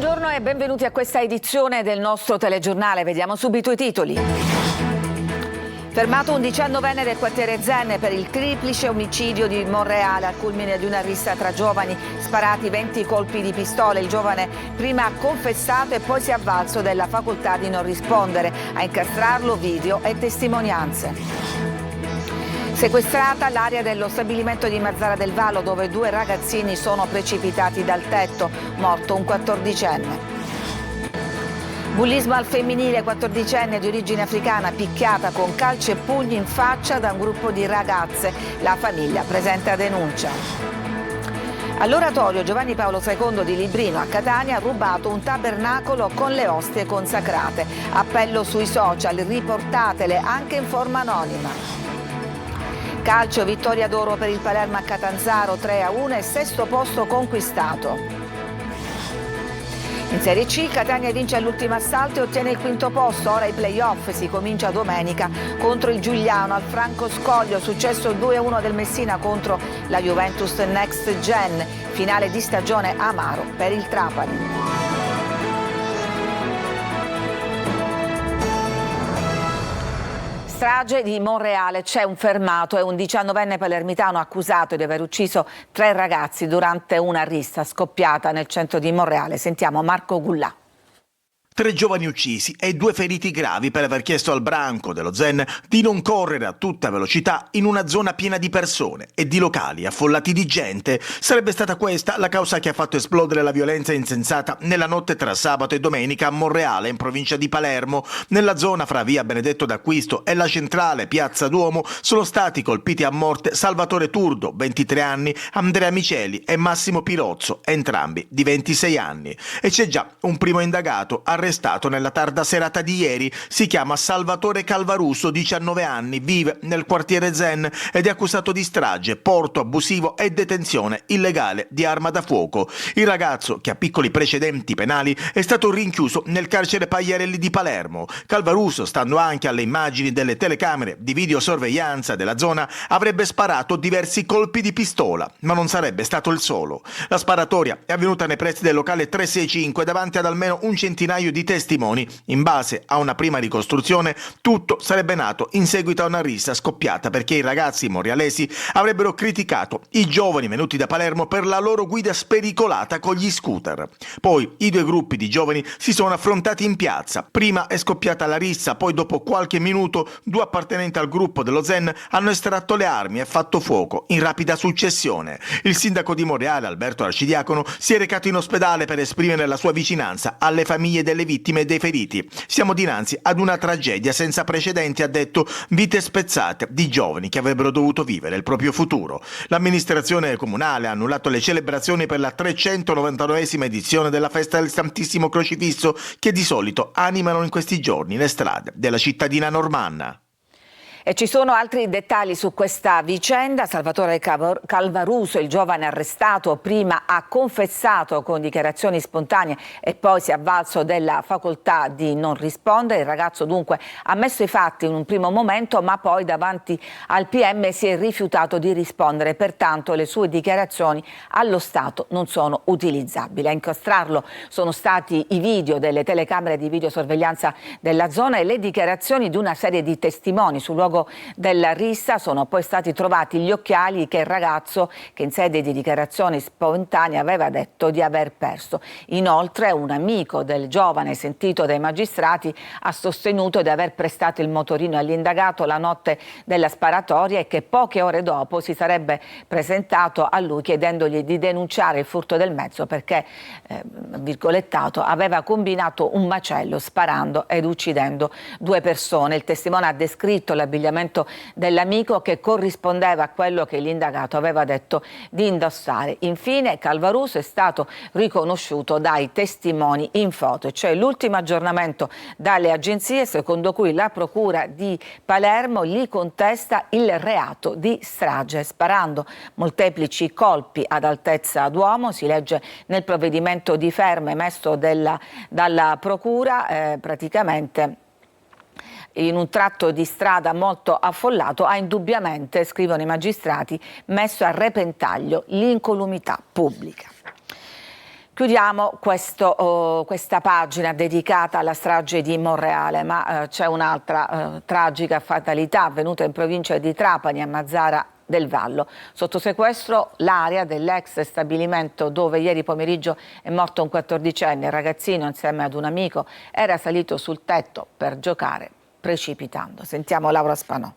Buongiorno e benvenuti a questa edizione del nostro telegiornale. Vediamo subito i titoli. Fermato un 19enne del quartiere Zen per il triplice omicidio di Monreale, al culmine di una rissa tra giovani, sparati 20 colpi di pistola. Il giovane prima ha confessato e poi si è avvalso della facoltà di non rispondere. A incastrarlo video e testimonianze. Sequestrata l'area dello stabilimento di Mazara del Vallo, dove 2 ragazzini sono precipitati dal tetto, morto un 14enne. Bullismo al femminile, 14enne di origine africana picchiata con calci e pugni in faccia da un gruppo di ragazze. La famiglia presenta denuncia. All'oratorio Giovanni Paolo II di Librino a Catania ha rubato un tabernacolo con le ostie consacrate. Appello sui social, riportatele anche in forma anonima. Calcio, vittoria d'oro per il Palermo a Catanzaro, 3-1 e 6° posto conquistato. In Serie C Catania vince all'ultimo assalto e ottiene il 5° posto. Ora i play-off, si comincia domenica contro il Giuliano al Franco Scoglio. Successo 2-1 del Messina contro la Juventus Next Gen. Finale di stagione amaro per il Trapani. Strage di Monreale, c'è un fermato e un 19enne palermitano accusato di aver ucciso 3 ragazzi durante una rissa scoppiata nel centro di Monreale. Sentiamo Marco Gullà. 3 giovani uccisi e 2 feriti gravi per aver chiesto al branco dello Zen di non correre a tutta velocità in una zona piena di persone e di locali affollati di gente. Sarebbe stata questa la causa che ha fatto esplodere la violenza insensata nella notte tra sabato e domenica a Monreale, in provincia di Palermo. Nella zona fra via Benedetto d'Acquisto e la centrale piazza Duomo sono stati colpiti a morte Salvatore Turdo, 23 anni, Andrea Miceli e Massimo Pirozzo, entrambi di 26 anni. E c'è già un primo indagato arrestato nella tarda serata di ieri. Si chiama Salvatore Calvaruso, 19 anni, vive nel quartiere Zen ed è accusato di strage, porto abusivo e detenzione illegale di arma da fuoco. Il ragazzo, che ha piccoli precedenti penali, è stato rinchiuso nel carcere Pagliarelli di Palermo. Calvaruso, stando anche alle immagini delle telecamere di videosorveglianza della zona, avrebbe sparato diversi colpi di pistola, ma non sarebbe stato il solo. La sparatoria è avvenuta nei pressi del locale 365 davanti ad almeno un centinaio di testimoni. In base a una prima ricostruzione, tutto sarebbe nato in seguito a una rissa scoppiata perché i ragazzi monrealesi avrebbero criticato i giovani venuti da Palermo per la loro guida spericolata con gli scooter. Poi i 2 gruppi di giovani si sono affrontati in piazza. Prima è scoppiata la rissa, poi dopo qualche minuto 2 appartenenti al gruppo dello Zen hanno estratto le armi e fatto fuoco in rapida successione. Il sindaco di Monreale, Alberto Arcidiacono, si è recato in ospedale per esprimere la sua vicinanza alle famiglie delle vittime e dei feriti. Siamo dinanzi ad una tragedia senza precedenti, ha detto, vite spezzate di giovani che avrebbero dovuto vivere il proprio futuro. L'amministrazione comunale ha annullato le celebrazioni per la 399esima edizione della festa del Santissimo Crocifisso, che di solito animano in questi giorni le strade della cittadina normanna. E ci sono altri dettagli su questa vicenda. Salvatore Calvaruso, il giovane arrestato, prima ha confessato con dichiarazioni spontanee e poi si è avvalso della facoltà di non rispondere. Il ragazzo dunque ha ammesso i fatti in un primo momento, ma poi davanti al PM si è rifiutato di rispondere. Pertanto le sue dichiarazioni allo Stato non sono utilizzabili. A incastrarlo sono stati i video delle telecamere di videosorveglianza della zona e le dichiarazioni di una serie di testimoni. Sul luogo della rissa sono poi stati trovati gli occhiali che il ragazzo, che in sede di dichiarazioni spontanee aveva detto di aver perso. Inoltre un amico del giovane, sentito dai magistrati, ha sostenuto di aver prestato il motorino all'indagato la notte della sparatoria e che poche ore dopo si sarebbe presentato a lui chiedendogli di denunciare il furto del mezzo perché, virgolettato, aveva combinato un macello sparando ed uccidendo 2 persone. Il testimone ha descritto l'abbigliamento dell'amico che corrispondeva a quello che l'indagato aveva detto di indossare. Infine Calvaruso è stato riconosciuto dai testimoni in foto. C'è l'ultimo aggiornamento dalle agenzie secondo cui la procura di Palermo gli contesta il reato di strage, sparando molteplici colpi ad altezza d'uomo. Si legge nel provvedimento di fermo emesso dalla procura, praticamente in un tratto di strada molto affollato ha indubbiamente, scrivono i magistrati, messo a repentaglio l'incolumità pubblica. Chiudiamo questa pagina dedicata alla strage di Monreale, ma c'è un'altra tragica fatalità avvenuta in provincia di Trapani, a Mazara del Vallo. Sotto sequestro l'area dell'ex stabilimento dove ieri pomeriggio è morto un 14enne. Il ragazzino, insieme ad un amico, era salito sul tetto per giocare, precipitando. Sentiamo Laura Spanò.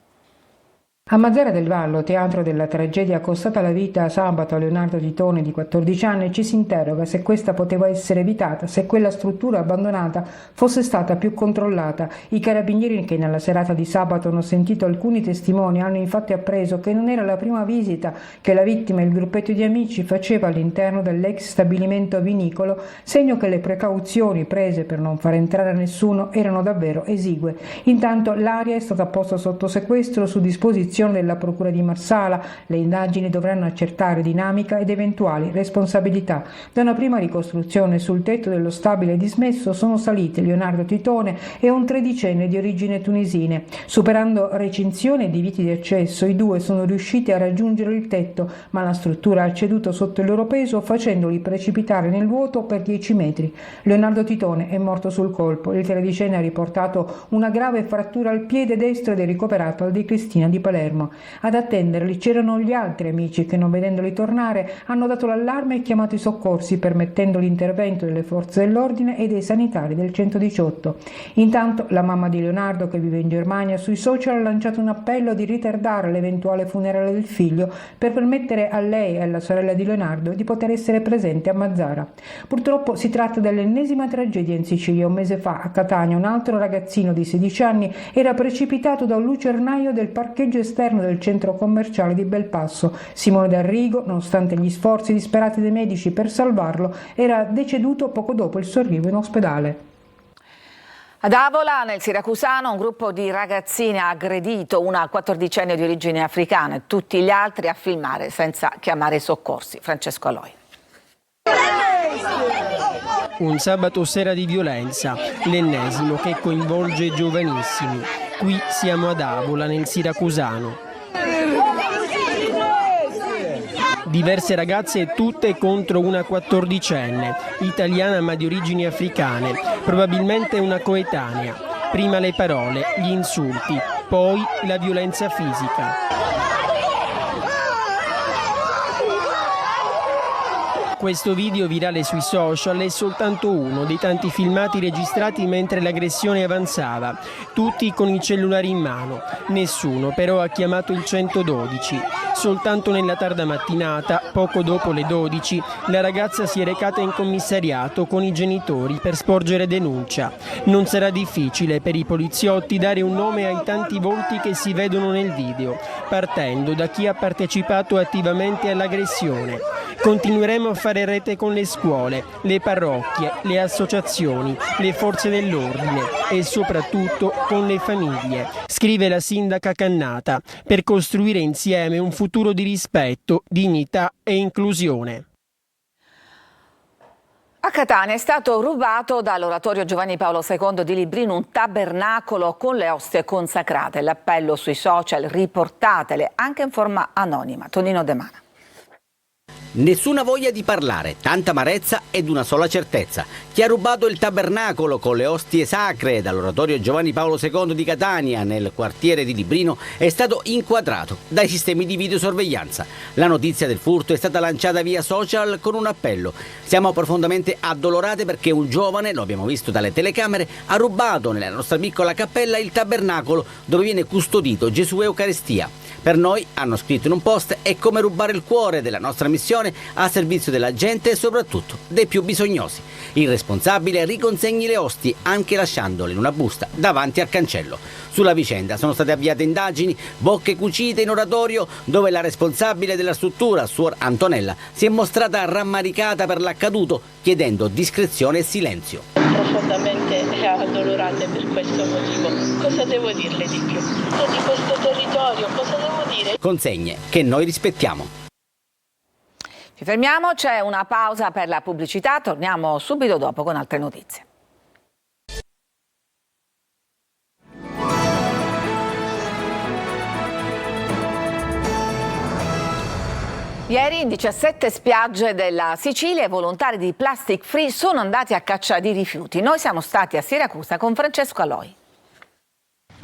A Mazara del Vallo, teatro della tragedia costata la vita sabato a Leonardo Titone di 14 anni, ci si interroga se questa poteva essere evitata, se quella struttura abbandonata fosse stata più controllata. I carabinieri che nella serata di sabato hanno sentito alcuni testimoni hanno infatti appreso che non era la prima visita che la vittima e il gruppetto di amici faceva all'interno dell'ex stabilimento vinicolo, segno che le precauzioni prese per non far entrare nessuno erano davvero esigue. Intanto l'area è stata posta sotto sequestro su disposizione della Procura di Marsala. Le indagini dovranno accertare dinamica ed eventuali responsabilità. Da una prima ricostruzione sul tetto dello stabile dismesso sono saliti Leonardo Titone e un 13enne di origine tunisine. Superando recinzione e diviti di accesso, i due sono riusciti a raggiungere il tetto, ma la struttura ha ceduto sotto il loro peso, facendoli precipitare nel vuoto per 10 metri. Leonardo Titone è morto sul colpo. Il 13enne ha riportato una grave frattura al piede destro ed è ricoverato al De Cristina di Palermo. Ad attenderli c'erano gli altri amici che, non vedendoli tornare, hanno dato l'allarme e chiamato i soccorsi, permettendo l'intervento delle forze dell'ordine e dei sanitari del 118. Intanto la mamma di Leonardo, che vive in Germania, sui social ha lanciato un appello di ritardare l'eventuale funerale del figlio per permettere a lei e alla sorella di Leonardo di poter essere presente a Mazara. Purtroppo si tratta dell'ennesima tragedia in Sicilia. Un mese fa a Catania un altro ragazzino di 16 anni era precipitato da un lucernaio del parcheggio esterno del centro commerciale di Belpasso. Simone D'Arrigo, nonostante gli sforzi disperati dei medici per salvarlo, era deceduto poco dopo il suo arrivo in ospedale. Ad Avola, nel Siracusano, un gruppo di ragazzine ha aggredito una 14enne di origine africana e tutti gli altri a filmare senza chiamare soccorsi. Francesco Aloi. Un sabato sera di violenza, l'ennesimo che coinvolge giovanissimi. Qui siamo ad Avola, nel Siracusano. Diverse ragazze, tutte contro una 14enne, italiana ma di origini africane, probabilmente una coetanea. Prima le parole, gli insulti, poi la violenza fisica. Questo video virale sui social è soltanto uno dei tanti filmati registrati mentre l'aggressione avanzava, tutti con i cellulari in mano. Nessuno però ha chiamato il 112. Soltanto nella tarda mattinata, poco dopo le 12, la ragazza si è recata in commissariato con i genitori per sporgere denuncia. Non sarà difficile per i poliziotti dare un nome ai tanti volti che si vedono nel video, partendo da chi ha partecipato attivamente all'aggressione. Continueremo a fare rete con le scuole, le parrocchie, le associazioni, le forze dell'ordine e soprattutto con le famiglie, scrive la sindaca Cannata, per costruire insieme un futuro di rispetto, dignità e inclusione. A Catania è stato rubato dall'oratorio Giovanni Paolo II di Librino un tabernacolo con le ostie consacrate. L'appello sui social: riportatele anche in forma anonima. Tonino De Mana. Nessuna voglia di parlare, tanta amarezza ed una sola certezza. Chi ha rubato il tabernacolo con le ostie sacre dall'oratorio Giovanni Paolo II di Catania nel quartiere di Librino è stato inquadrato dai sistemi di videosorveglianza. La notizia del furto è stata lanciata via social con un appello. Siamo profondamente addolorate perché un giovane, lo abbiamo visto dalle telecamere, ha rubato nella nostra piccola cappella il tabernacolo dove viene custodito Gesù Eucaristia. Per noi, hanno scritto in un post, è come rubare il cuore della nostra missione a servizio della gente e soprattutto dei più bisognosi. Il responsabile riconsegni le ostie anche lasciandole in una busta davanti al cancello. Sulla vicenda sono state avviate indagini, bocche cucite in oratorio dove la responsabile della struttura, Suor Antonella, si è mostrata rammaricata per l'accaduto chiedendo discrezione e silenzio. Profondamente addolorate per questo motivo. Cosa devo dirle di più? Di questo territorio, cosa devo dire? Consegne che noi rispettiamo. Ci fermiamo, c'è una pausa per la pubblicità, torniamo subito dopo con altre notizie. Ieri in 17 spiagge della Sicilia i volontari di Plastic Free sono andati a caccia di rifiuti. Noi siamo stati a Siracusa con Francesco Aloi.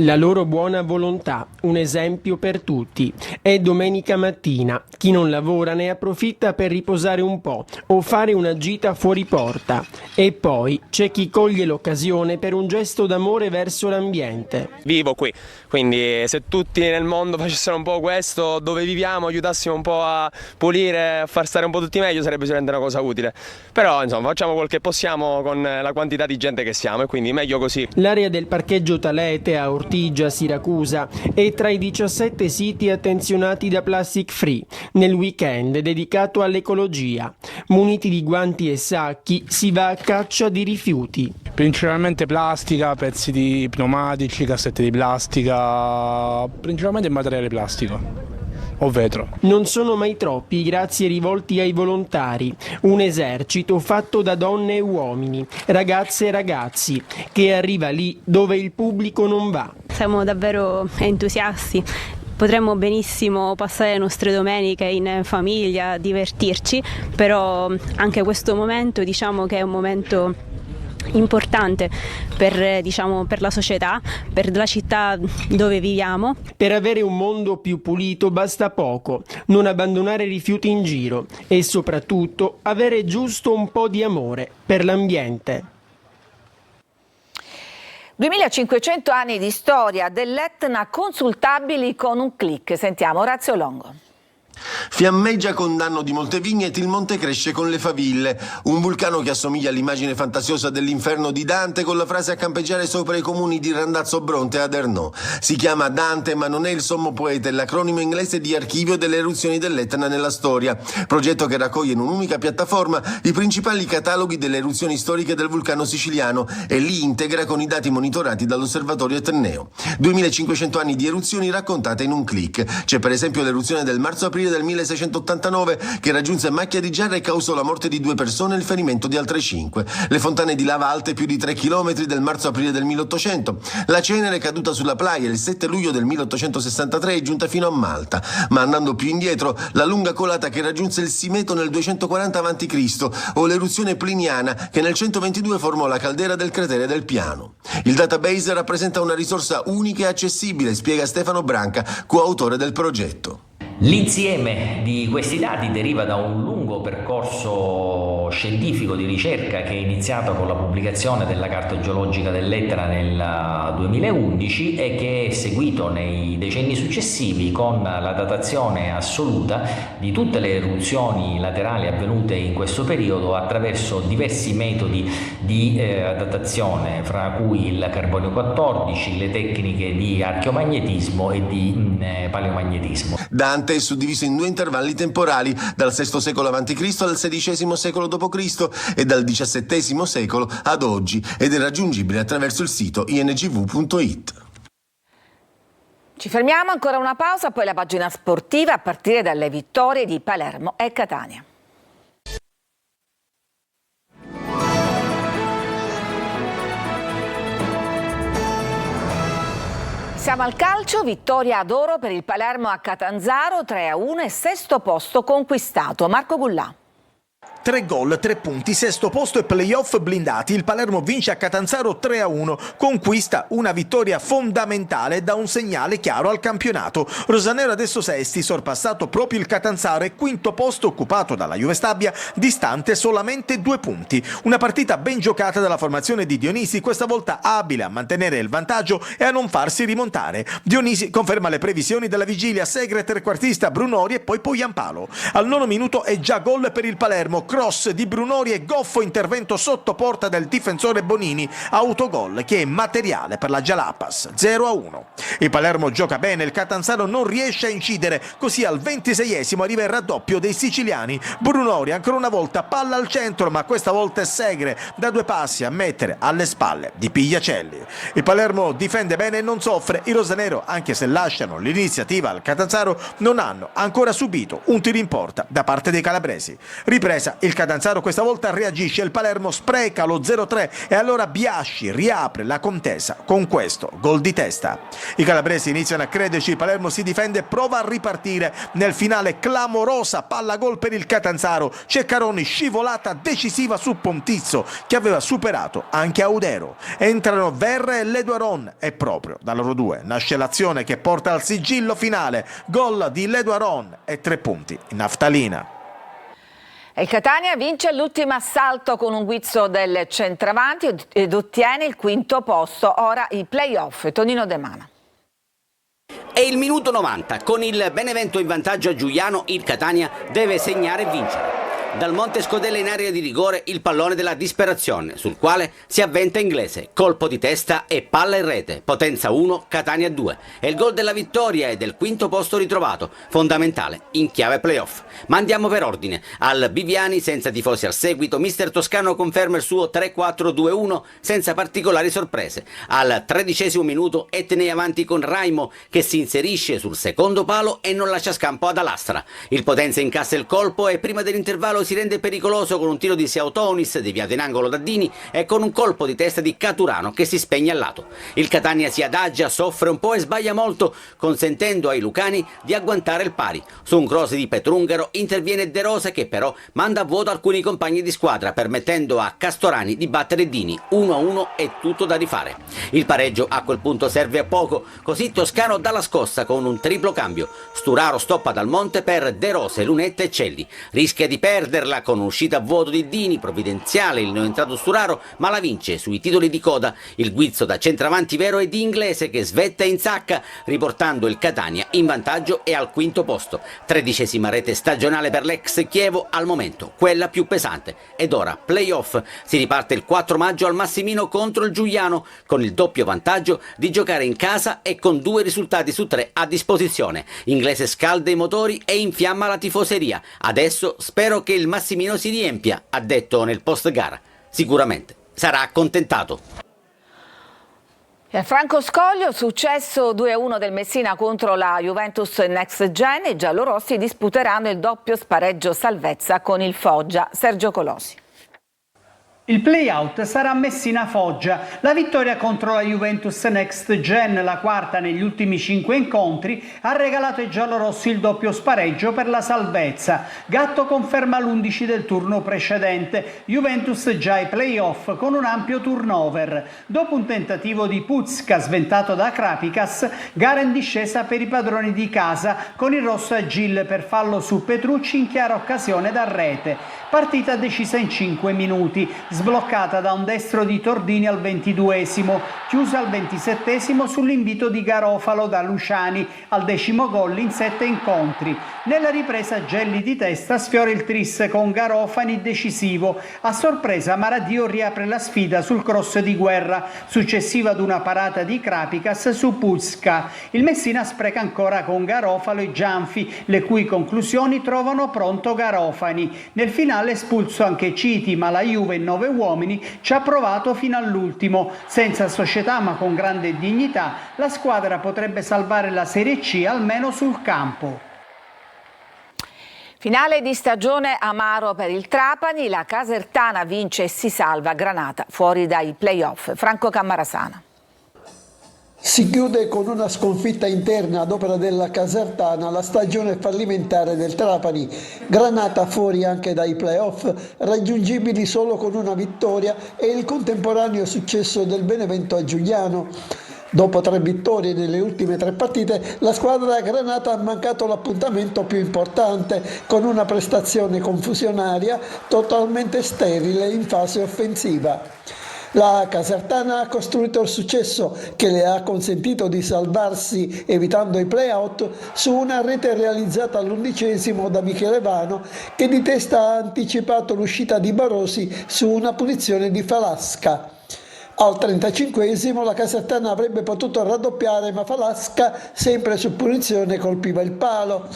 La loro buona volontà, un esempio per tutti. È domenica mattina. Chi non lavora ne approfitta per riposare un po' o fare una gita fuori porta. E poi c'è chi coglie l'occasione per un gesto d'amore verso l'ambiente. Vivo qui, quindi se tutti nel mondo facessero un po' questo, dove viviamo, aiutassimo un po' a pulire, a far stare un po' tutti meglio, sarebbe sicuramente una cosa utile. Però insomma facciamo quel che possiamo con la quantità di gente che siamo e quindi meglio così. L'area del parcheggio Talete a Ortigia, Siracusa, è tra i 17 siti attenzionati da Plastic Free nel weekend dedicato all'ecologia. Muniti di guanti e sacchi si va a caccia di rifiuti. Principalmente plastica, pezzi di pneumatici, cassette di plastica, principalmente materiale plastico o vetro. Non sono mai troppi i grazie rivolti ai volontari, un esercito fatto da donne e uomini, ragazze e ragazzi, che arriva lì dove il pubblico non va. Siamo davvero entusiasti. Potremmo benissimo passare le nostre domeniche in famiglia, divertirci, però anche questo momento diciamo che è un momento importante per la società, per la città dove viviamo. Per avere un mondo più pulito basta poco, non abbandonare rifiuti in giro e soprattutto avere giusto un po' di amore per l'ambiente. 2500 anni di storia dell'Etna consultabili con un click. Sentiamo Orazio Longo. Fiammeggia con danno di molte vigneti, il monte cresce con le faville. Un vulcano che assomiglia all'immagine fantasiosa dell'inferno di Dante, con la frase a campeggiare sopra i comuni di Randazzo Bronte e Adernò. Si chiama Dante, ma non è il sommo poeta, è l'acronimo inglese di Archivio delle eruzioni dell'Etna nella storia. Progetto che raccoglie in un'unica piattaforma i principali cataloghi delle eruzioni storiche del vulcano siciliano e li integra con i dati monitorati dall'osservatorio etneo. 2500 anni di eruzioni raccontate in un click. C'è per esempio l'eruzione del marzo-aprile del 1689 che raggiunse Macchia di Giarra e causò la morte di 2 persone e il ferimento di altre 5. Le fontane di lava alte più di 3 chilometri del marzo-aprile del 1800. La cenere caduta sulla playa il 7 luglio del 1863 è giunta fino a Malta, ma andando più indietro la lunga colata che raggiunse il Simeto nel 240 a.C. o l'eruzione pliniana che nel 122 formò la caldera del cratere del Piano. Il database rappresenta una risorsa unica e accessibile, spiega Stefano Branca, coautore del progetto. L'insieme di questi dati deriva da un lungo percorso scientifico di ricerca che è iniziato con la pubblicazione della carta geologica dell'Etna nel 2011 e che è seguito nei decenni successivi con la datazione assoluta di tutte le eruzioni laterali avvenute in questo periodo attraverso diversi metodi di datazione, fra cui il carbonio 14, le tecniche di archeomagnetismo e di paleomagnetismo. Dante è suddiviso in 2 intervalli temporali, dal VI secolo a.C. al XVI secolo d.C. e dal XVII secolo ad oggi, ed è raggiungibile attraverso il sito ingv.it. Ci fermiamo, ancora una pausa, poi la pagina sportiva a partire dalle vittorie di Palermo e Catania. Siamo al calcio, vittoria ad oro per il Palermo a Catanzaro, 3-1 e 6° posto conquistato. Marco Gullà. 3 gol, 3 punti, 6° posto e playoff blindati. Il Palermo vince a Catanzaro 3-1, conquista una vittoria fondamentale, da un segnale chiaro al campionato. Rosanero adesso sesti, sorpassato proprio il Catanzaro e 5° posto occupato dalla Juve Stabia, distante solamente 2 punti. Una partita ben giocata dalla formazione di Dionisi, questa volta abile a mantenere il vantaggio e a non farsi rimontare. Dionisi conferma le previsioni della vigilia, Segre trequartista, Brunori e poi Pogliampalo. Al 9° minuto è già gol per il Palermo, cross di Brunori e goffo intervento sotto porta del difensore Bonini, autogol che è materiale per la Jalapas, 0-1. Il Palermo gioca bene, il Catanzaro non riesce a incidere, così al 26esimo arriva il raddoppio dei siciliani. Brunori ancora una volta palla al centro, ma questa volta è Segre da 2 passi a mettere alle spalle di Pigliacelli. Il Palermo difende bene e non soffre, i rosanero, anche se lasciano l'iniziativa al Catanzaro, non hanno ancora subito un tiro in porta da parte dei calabresi. Ripresa Il Catanzaro questa volta reagisce, il Palermo spreca lo 0-3 e allora Biasci riapre la contesa con questo gol di testa. I calabresi iniziano a crederci, il Palermo si difende, prova a ripartire. Nel finale clamorosa palla gol per il Catanzaro, Ceccaroni scivolata decisiva su Pontizzo che aveva superato anche Audero. Entrano Verre e Leduaron e proprio da loro due nasce l'azione che porta al sigillo finale, gol di Leduaron e 3 punti in naftalina. Il Catania vince l'ultimo assalto con un guizzo del centravanti ed ottiene il 5° posto. Ora i play-off. Tonino De Mana. È il minuto 90. Con il Benevento in vantaggio a Giuliano, il Catania deve segnare e vincere. Dal Monte Scodella in area di rigore il pallone della disperazione, sul quale si avventa Inglese, colpo di testa e palla in rete, Potenza 1, Catania 2. È il gol della vittoria e del 5° posto ritrovato, fondamentale in chiave playoff. Ma andiamo per ordine. Al Biviani, senza tifosi al seguito, mister Toscano conferma il suo 3-4-2-1 senza particolari sorprese. Al 13° minuto Etnei avanti con Raimo che si inserisce sul secondo palo e non lascia scampo ad Alastra. Il Potenza incassa il colpo e prima dell'intervallo si rende pericoloso con un tiro di Seautonis deviato in angolo da Dini e con un colpo di testa di Caturano che si spegne al lato. Il Catania si adagia, soffre un po' e sbaglia molto, consentendo ai lucani di agguantare il pari. Su un cross di Petrungaro interviene De Rosa che però manda a vuoto alcuni compagni di squadra, permettendo a Castorani di battere Dini. 1-1 e tutto da rifare. Il pareggio a quel punto serve a poco, così Toscano dà la scossa con un triplo cambio. Sturaro stoppa Dal Monte per De Rose, Lunetta e Celli. Rischia di perderla con un'uscita a vuoto di Dini, provvidenziale il neoentrato Sturaro, ma la vince sui titoli di coda. Il guizzo da centravanti vero è di Inglese che svetta in sacca, riportando il Catania in vantaggio e al 5° posto. 13ª rete stagionale per l'ex Chievo, al momento quella più pesante. Ed ora playoff. Si riparte il 4 maggio al Massimino contro il Giuliano, con il doppio vantaggio di giocare in casa e con 2 risultati su 3 a disposizione. Inglese scalda i motori e infiamma la tifoseria. Adesso spero che il Massimino si riempia, ha detto nel post gara. Sicuramente sarà accontentato. Franco Scoglio, successo 2-1 del Messina contro la Juventus Next Gen. I giallorossi disputeranno il doppio spareggio salvezza con il Foggia. Sergio Colosi. Il play-out sarà Messina-Foggia, la vittoria contro la Juventus Next Gen, la quarta negli ultimi 5 incontri, ha regalato ai giallorossi il doppio spareggio per la salvezza. Gatto conferma l'11 del turno precedente, Juventus già ai play-off con un ampio turnover. Dopo un tentativo di Puzka sventato da Krapikas, gara in discesa per i padroni di casa, con il rosso a Gil per fallo su Petrucci in chiara occasione da rete. Partita decisa in 5 minuti. Sbloccata da un destro di Tordini al 22esimo, chiusa al 27esimo sull'invito di Garofalo da Luciani, al 10° gol in 7 incontri. Nella ripresa Gelli di testa sfiora il tris con Garofani decisivo. A sorpresa Maradio riapre la sfida sul cross di Guerra, successiva ad una parata di Krapikas su Puzka. Il Messina spreca ancora con Garofalo e Gianfi, le cui conclusioni trovano pronto Garofani. Nel finale espulso anche Citi, ma la Juve in 9 uomini ci ha provato fino all'ultimo. Senza società ma con grande dignità, la squadra potrebbe salvare la Serie C almeno sul campo. Finale di stagione amaro per il Trapani, la Casertana vince e si salva, Granata fuori dai play-off. Franco Cammarasana. Si chiude con una sconfitta interna ad opera della Casertana la stagione fallimentare del Trapani. Granata fuori anche dai play-off, raggiungibili solo con una vittoria, e il contemporaneo successo del Benevento a Giuliano. Dopo 3 vittorie nelle ultime 3 partite, la squadra Granata ha mancato l'appuntamento più importante, con una prestazione confusionaria totalmente sterile in fase offensiva. La Casertana ha costruito il successo che le ha consentito di salvarsi evitando i play-out su una rete realizzata all'11° da Michele Vano, che di testa ha anticipato l'uscita di Barosi su una punizione di Falasca. Al 35° la Casertana avrebbe potuto raddoppiare, ma Falasca, sempre su punizione, colpiva il palo.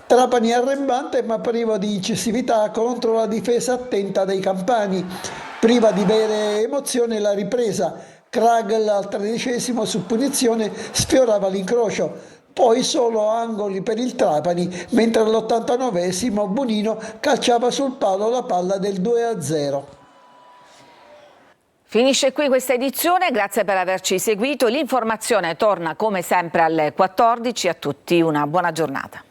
Trapani arrembante ma privo di incisività contro la difesa attenta dei campani. Priva di vere emozioni la ripresa. Kragl al 13° su punizione sfiorava l'incrocio. poi solo angoli per il Trapani, mentre all'89esimo Bonino calciava sul palo la palla del 2-0. Finisce qui questa edizione, grazie per averci seguito. L'informazione torna come sempre alle 14. A tutti una buona giornata.